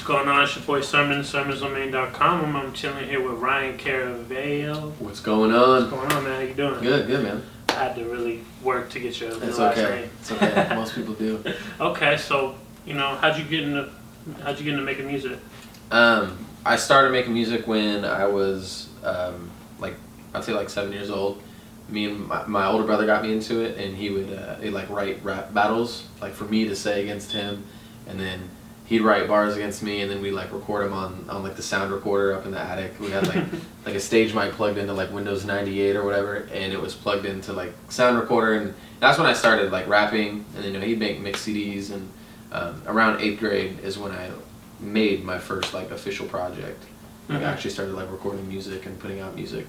going on? It's your boy Sermon, sermonsonmain.com. I'm chilling here with Ryan Caraveo. What's going on? What's going on, man? How you doing? Good, man. I had to really work to get your It's last okay. name. It's okay. Most people do. Okay, so how'd you get into making music? I started making music when I was I'd say 7 years old. Me and my older brother got me into it, and he would he'd write rap battles for me to say against him, and then he'd write bars against me, and then we record them on the sound recorder up in the attic. We had a stage mic plugged into Windows 98 or whatever, and it was plugged into sound recorder, and that's when I started rapping. And then he'd make mix CDs, and around 8th grade is when I made my first official project. I actually started recording music and putting out music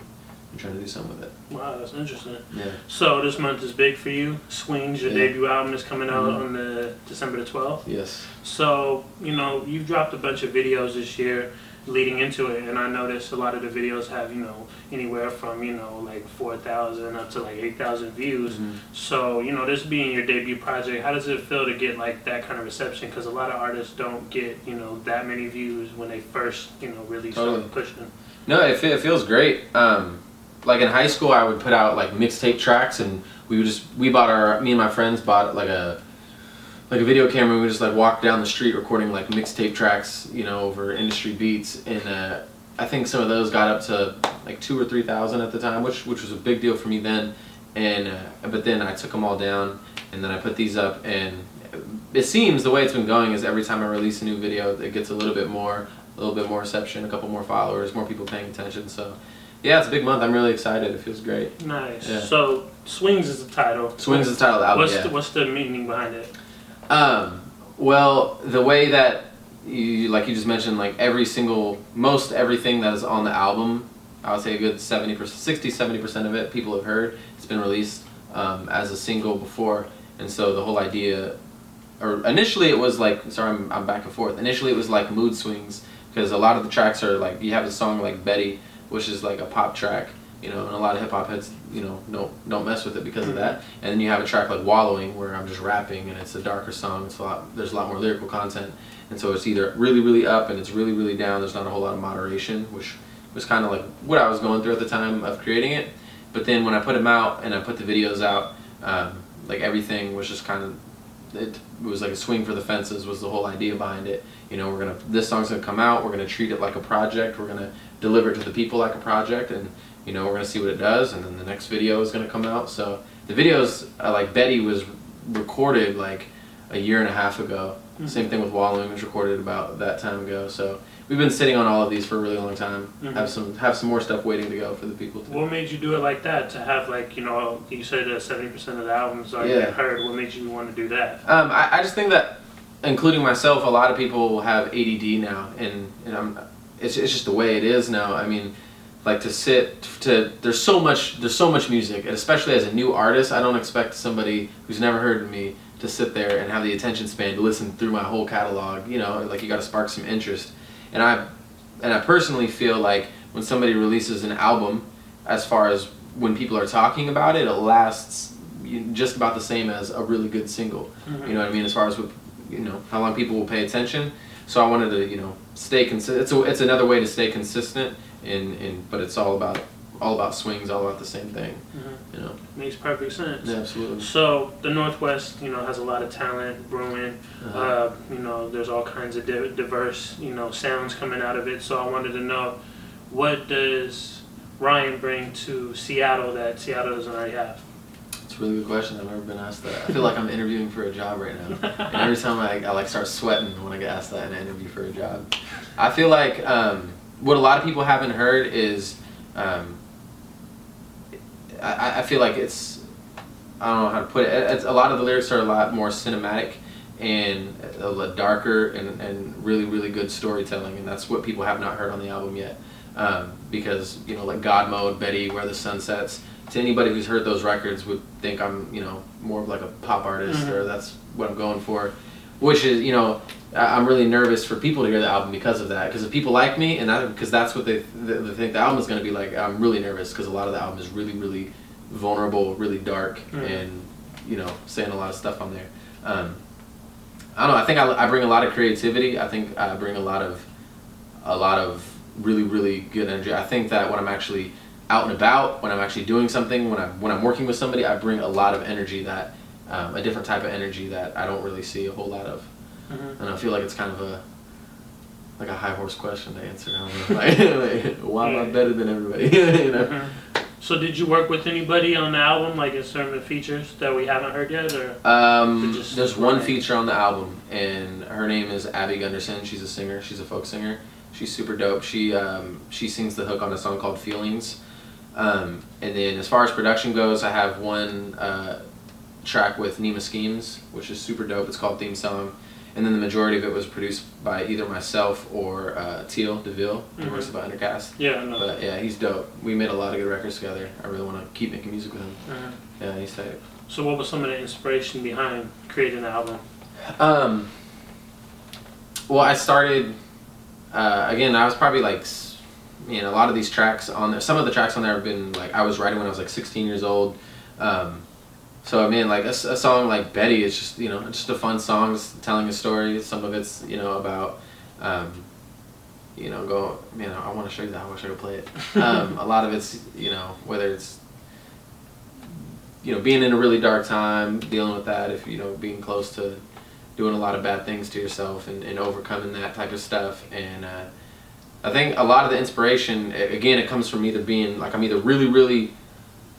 and trying to do something with it. Wow, that's interesting. Yeah. So this month is big for you. Swings, your debut album is coming out on the December the 12th. Yes. So, you've dropped a bunch of videos this year leading into it, and I noticed a lot of the videos have, anywhere from, 4,000 up to 8,000 views. So, this being your debut project, how does it feel to get that kind of reception? Because a lot of artists don't get, that many views when they first, really start pushing. No, it feels great. In high school, I would put out mixtape tracks, and me and my friends bought a video camera, and we just walk down the street recording mixtape tracks, over industry beats, and I think some of those got up to 2,000 or 3,000 at the time, which was a big deal for me then. And but then I took them all down, and then I put these up, and it seems the way it's been going is every time I release a new video, it gets a little bit more reception, a couple more followers, more people paying attention. So yeah, it's a big month. I'm really excited. It feels great. Nice. Yeah. So Swings is the title. Swings is the title of the album. What's the meaning behind it? Well, the way that you just mentioned, most everything that is on the album, I would say a good 60-70% of it people have heard. It's been released as a single before, and so the whole idea, or initially it was sorry, I'm back and forth. Initially it was mood swings, because a lot of the tracks are you have a song like Betty, which is a pop track, and a lot of hip hop heads, don't mess with it because of that. And then you have a track like Wallowing, where I'm just rapping, and it's a darker song. There's a lot more lyrical content, and so it's either really, really up and it's really, really down. There's not a whole lot of moderation, which was kind of what I was going through at the time of creating it. But then when I put them out and I put the videos out, everything was just kind of, it was a swing for the fences was the whole idea behind it. This song's gonna come out, we're gonna treat it like a project, we're gonna deliver it to the people like a project, and we're gonna see what it does, and then the next video is gonna come out. So the videos, Betty was recorded a year and a half ago. Same thing with Wallowing was recorded about that time ago. So we've been sitting on all of these for a really long time. Have some more stuff waiting to go for the people to. What made you do it like that? To have you said that 70% of the albums are getting heard. What made you want to do that? I just think that, including myself, a lot of people have ADD now, and it's just the way it is now. I mean, there's so much music, and especially as a new artist, I don't expect somebody who's never heard of me to sit there and have the attention span to listen through my whole catalog. You got to spark some interest. And I personally feel when somebody releases an album, as far as when people are talking about it, it lasts just about the same as a really good single. You know what I mean? As far as how long people will pay attention. So I wanted to stay consistent. It's another way to stay consistent, but it's all about swings, all about the same thing. Makes perfect sense. Yeah, absolutely. So the Northwest, has a lot of talent brewing. There's all kinds of diverse, sounds coming out of it. So I wanted to know, what does Ryan bring to Seattle that Seattle doesn't already have? It's a really good question. I've never been asked that. I feel like I'm interviewing for a job right now, and every time I start sweating when I get asked that in an interview for a job. I feel like what a lot of people haven't heard is. I feel like it's, I don't know how to put it, a lot of the lyrics are a lot more cinematic and a lot darker and really, really good storytelling, and that's what people have not heard on the album yet. Because, God Mode, Betty, Where the Sun Sets, to anybody who's heard those records would think I'm, more of a pop artist, or that's what I'm going for, which is, I'm really nervous for people to hear the album because of that. Because if people like me, and because that's what they think the album is going to be like, I'm really nervous because a lot of the album is really, really vulnerable, really dark, and saying a lot of stuff on there. I don't know. I think I bring a lot of creativity. I think I bring a lot of really, really good energy. I think that when I'm actually out and about, when I'm actually doing something, when I'm working with somebody, I bring a lot of energy that a different type of energy that I don't really see a whole lot of. Mm-hmm. And I feel like it's kind of a high horse question to answer. I don't know. Like, why am I better than everybody? You know? Mm-hmm. So did you work with anybody on the album, like in certain features that we haven't heard yet, or? There's one feature on the album, and her name is Abby Gunderson. She's a singer. She's a folk singer. She's super dope. She sings the hook on a song called Feelings. And then as far as production goes, I have one track with Nima Schemes, which is super dope. It's called Theme Song. And then the majority of it was produced by either myself or Teal DeVille, who works about Undercast. Yeah, I know. But yeah, he's dope. We made a lot of good records together. I really want to keep making music with him. Uh-huh. Yeah, he's tight. So what was some of the inspiration behind creating the album? Well, I started, again, I was probably like, a lot of these tracks on there, some of the tracks on there have been like, I was writing when I was like 16 years old. So I mean, like a song like Betty, it's just, it's just a fun song, it's telling a story. Some of it's, about, I want to show you that. I wish I could play it. A lot of it's, whether it's, being in a really dark time, dealing with that, if, being close to doing a lot of bad things to yourself and overcoming that type of stuff. And I think a lot of the inspiration, again, it comes from either being, like I'm either really, really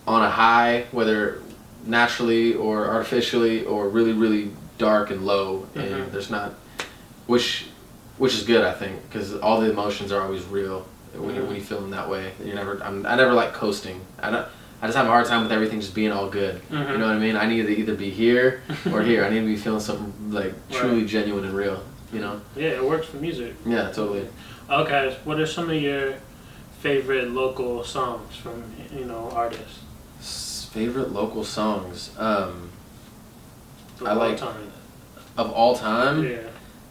on a high, whether naturally or artificially, or really, really dark and low, and there's not, which is good, I think, because all the emotions are always real when you feel in that way. I never like coasting. I just have a hard time with everything just being all good. You know what I mean? I need to either be here or here. I need to be feeling something like truly genuine and real. Yeah, it works for music. Yeah, totally. Okay, what are some of your favorite local songs from artists? Favorite local songs. Of all time. Of all time.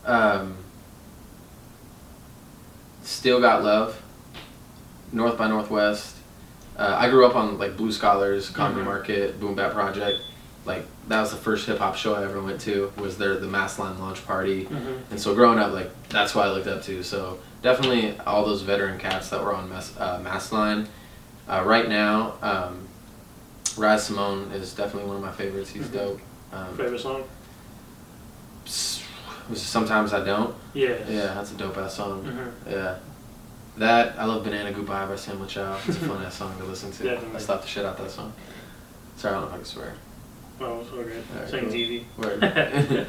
Yeah. Still Got Love. North by Northwest. I grew up on like Blue Scholars, Comedy Market, Boom Bap Project. Like that was the first hip hop show I ever went to. Was the Mass Line launch party, and so growing up, like that's what I looked up to. So definitely all those veteran cats that were on Mass Line. Right now. Raz Simone is definitely one of my favorites. He's dope. Favorite song? Sometimes I Don't. Yeah. Yeah, that's a dope ass song. Yeah. That, I love Banana Goodbye by Sandwich Out. It's a fun ass song to listen to. Definitely. I slapped the shit out that song. Sorry, I don't know if I can swear. Oh, it's okay. Right, Same cool. TV. Word.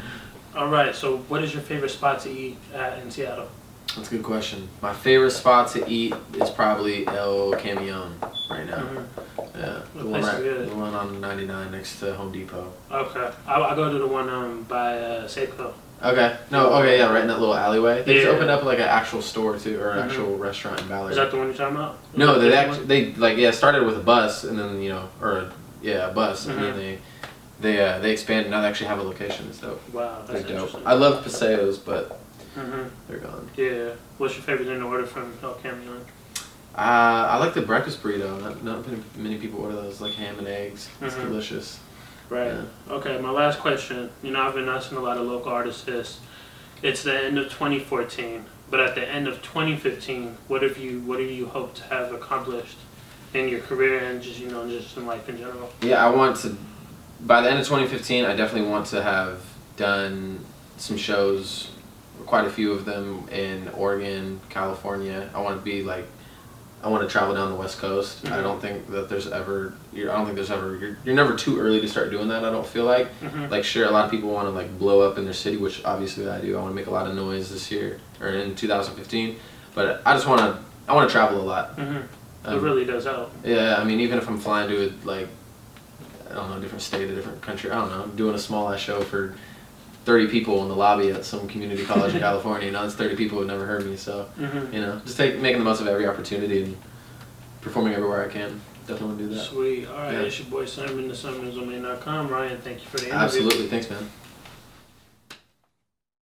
Alright, so what is your favorite spot to eat at in Seattle? That's a good question. My favorite spot to eat is probably El Camion right now. Yeah, the one on 99 next to Home Depot. Okay, I go to the one by Safeco. Okay, yeah, right in that little alleyway. They just opened up like an actual store too, or an actual restaurant in Ballard. Is that the one you're talking about? No, they started with a bus and then a bus and then they expanded. Now they actually have a location. It's dope. Wow, that's dope. interesting. I love Paseos, but they're gone. Yeah. What's your favorite thing to order from El Camion? I like the breakfast burrito. Not many people order those, like ham and eggs. It's delicious. Right. Yeah. Okay, my last question. I've been asking a lot of local artists this. It's the end of 2014, but at the end of 2015, what do you hope to have accomplished in your career and just just in life in general? Yeah, I want to. By the end of 2015, I definitely want to have done some shows, quite a few of them in Oregon, California. I want to travel down the West Coast. I don't think that you're never too early to start doing that. I don't feel like. Like sure, a lot of people want to like blow up in their city, which obviously I do. I want to make a lot of noise this year or in 2015, but I want to travel a lot. It really does help. Yeah, I mean even if I'm flying to a different state, a different country, I don't know, doing a small ass show for 30 people in the lobby at some community college in California. That's 30 people who have never heard me. So, just making the most of every opportunity and performing everywhere I can. Definitely want to do that. Sweet. All right, It's your boy Simon, the SimonIsOnMain.com. Ryan, thank you for the interview. Absolutely. Thanks, man.